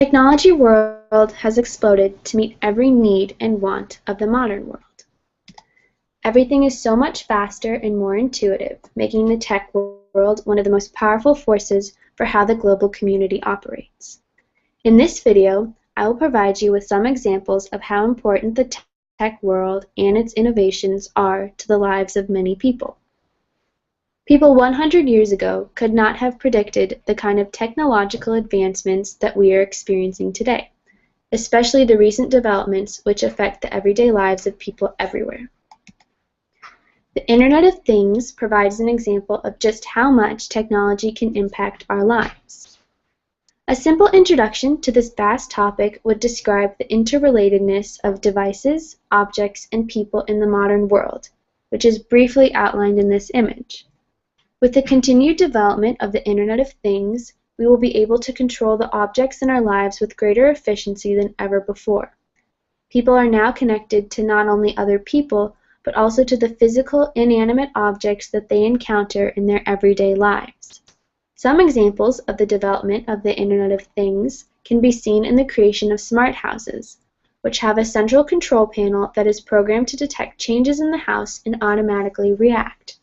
Technology world has exploded to meet every need and want of the modern world. Everything is so much faster and more intuitive, making the tech world one of the most powerful forces for how the global community operates. In this video, I will provide you with some examples of how important the tech world and its innovations are to the lives of many people. People 100 years ago could not have predicted the kind of technological advancements that we are experiencing today, especially the recent developments which affect the everyday lives of people everywhere. The Internet of Things provides an example of just how much technology can impact our lives. A simple introduction to this vast topic would describe the interrelatedness of devices, objects, and people in the modern world, which is briefly outlined in this image. With the continued development of the Internet of Things, we will be able to control the objects in our lives with greater efficiency than ever before. People are now connected to not only other people, but also to the physical, inanimate objects that they encounter in their everyday lives. Some examples of the development of the Internet of Things can be seen in the creation of smart houses, which have a central control panel that is programmed to detect changes in the house and automatically react.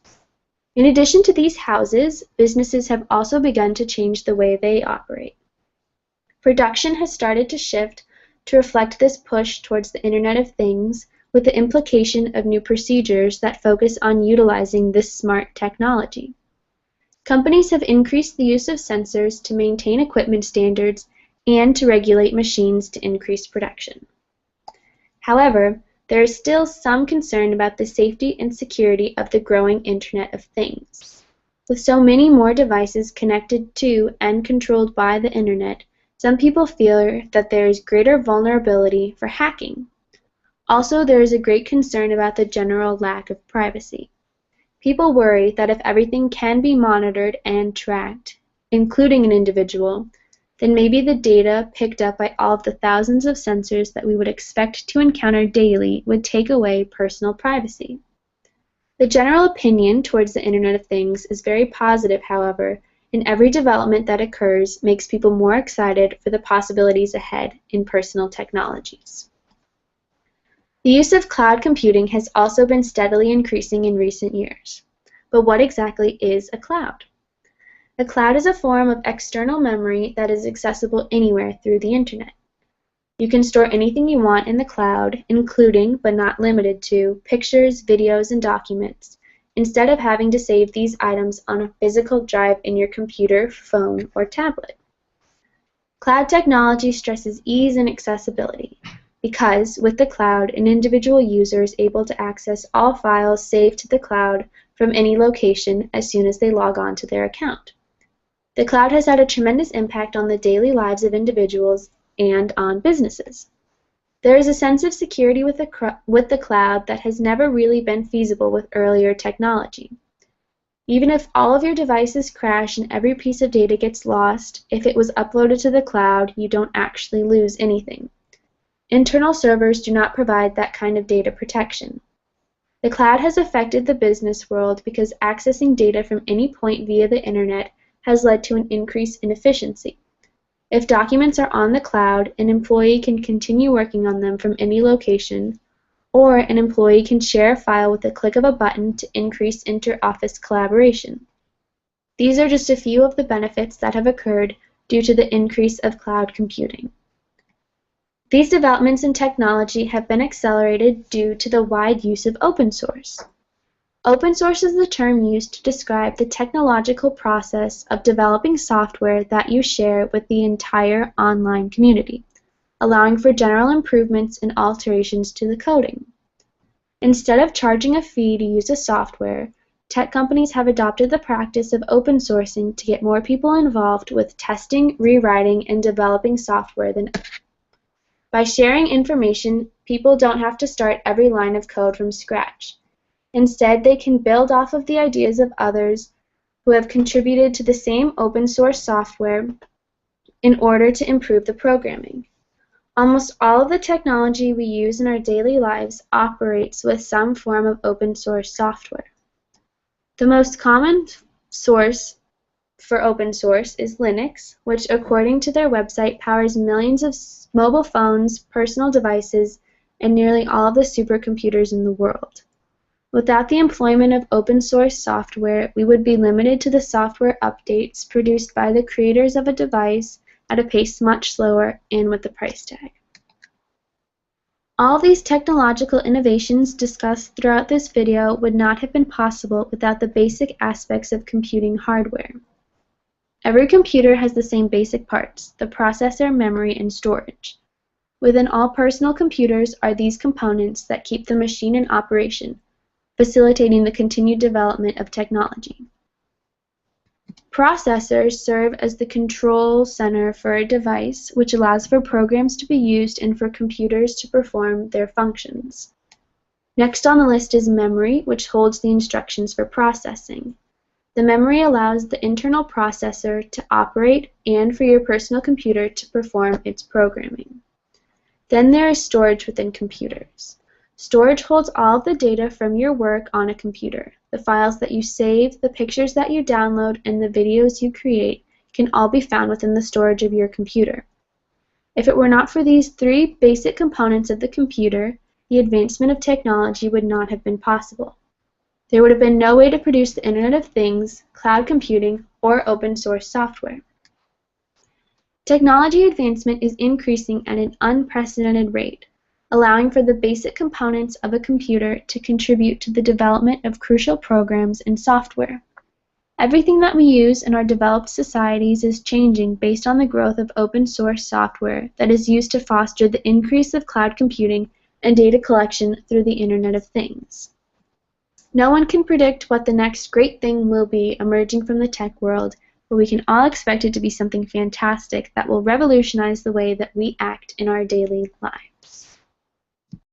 In addition to these houses, businesses have also begun to change the way they operate. Production has started to shift to reflect this push towards the Internet of Things, with the implication of new procedures that focus on utilizing this smart technology. Companies have increased the use of sensors to maintain equipment standards and to regulate machines to increase production. However, there is still some concern about the safety and security of the growing Internet of Things. With so many more devices connected to and controlled by the Internet, some people fear that there is greater vulnerability for hacking. Also, there is a great concern about the general lack of privacy. People worry that if everything can be monitored and tracked, including an individual, then maybe the data picked up by all of the thousands of sensors that we would expect to encounter daily would take away personal privacy. The general opinion towards the Internet of Things is very positive, however, and every development that occurs makes people more excited for the possibilities ahead in personal technologies. The use of cloud computing has also been steadily increasing in recent years. But what exactly is a cloud? A cloud is a form of external memory that is accessible anywhere through the Internet. You can store anything you want in the cloud, including, but not limited to, pictures, videos, and documents, instead of having to save these items on a physical drive in your computer, phone, or tablet. Cloud technology stresses ease and accessibility, because with the cloud, an individual user is able to access all files saved to the cloud from any location as soon as they log on to their account. The cloud has had a tremendous impact on the daily lives of individuals and on businesses. There is a sense of security with the cloud that has never really been feasible with earlier technology. Even if all of your devices crash and every piece of data gets lost, if it was uploaded to the cloud, you don't actually lose anything. Internal servers do not provide that kind of data protection. The cloud has affected the business world because accessing data from any point via the Internet has led to an increase in efficiency. If documents are on the cloud, an employee can continue working on them from any location, or an employee can share a file with a click of a button to increase inter-office collaboration. These are just a few of the benefits that have occurred due to the increase of cloud computing. These developments in technology have been accelerated due to the wide use of open source. Open source is the term used to describe the technological process of developing software that you share with the entire online community, allowing for general improvements and alterations to the coding. Instead of charging a fee to use a software, tech companies have adopted the practice of open sourcing to get more people involved with testing, rewriting, and developing software than ever. By sharing information, people don't have to start every line of code from scratch. Instead, they can build off of the ideas of others who have contributed to the same open source software in order to improve the programming. Almost all of the technology we use in our daily lives operates with some form of open source software. The most common source for open source is Linux, which according to their website powers millions of mobile phones, personal devices, and nearly all of the supercomputers in the world. Without the employment of open source software, we would be limited to the software updates produced by the creators of a device at a pace much slower and with a price tag. All these technological innovations discussed throughout this video would not have been possible without the basic aspects of computing hardware. Every computer has the same basic parts: the processor, memory, and storage. Within all personal computers are these components that keep the machine in operation, facilitating the continued development of technology. Processors serve as the control center for a device, which allows for programs to be used and for computers to perform their functions. Next on the list is memory, which holds the instructions for processing. The memory allows the internal processor to operate and for your personal computer to perform its programming. Then there is storage within computers. Storage holds all of the data from your work on a computer. The files that you save, the pictures that you download, and the videos you create can all be found within the storage of your computer. If it were not for these three basic components of the computer, the advancement of technology would not have been possible. There would have been no way to produce the Internet of Things, cloud computing, or open source software. Technology advancement is increasing at an unprecedented rate, allowing for the basic components of a computer to contribute to the development of crucial programs and software. Everything that we use in our developed societies is changing based on the growth of open source software that is used to foster the increase of cloud computing and data collection through the Internet of Things. No one can predict what the next great thing will be emerging from the tech world, but we can all expect it to be something fantastic that will revolutionize the way that we act in our daily lives.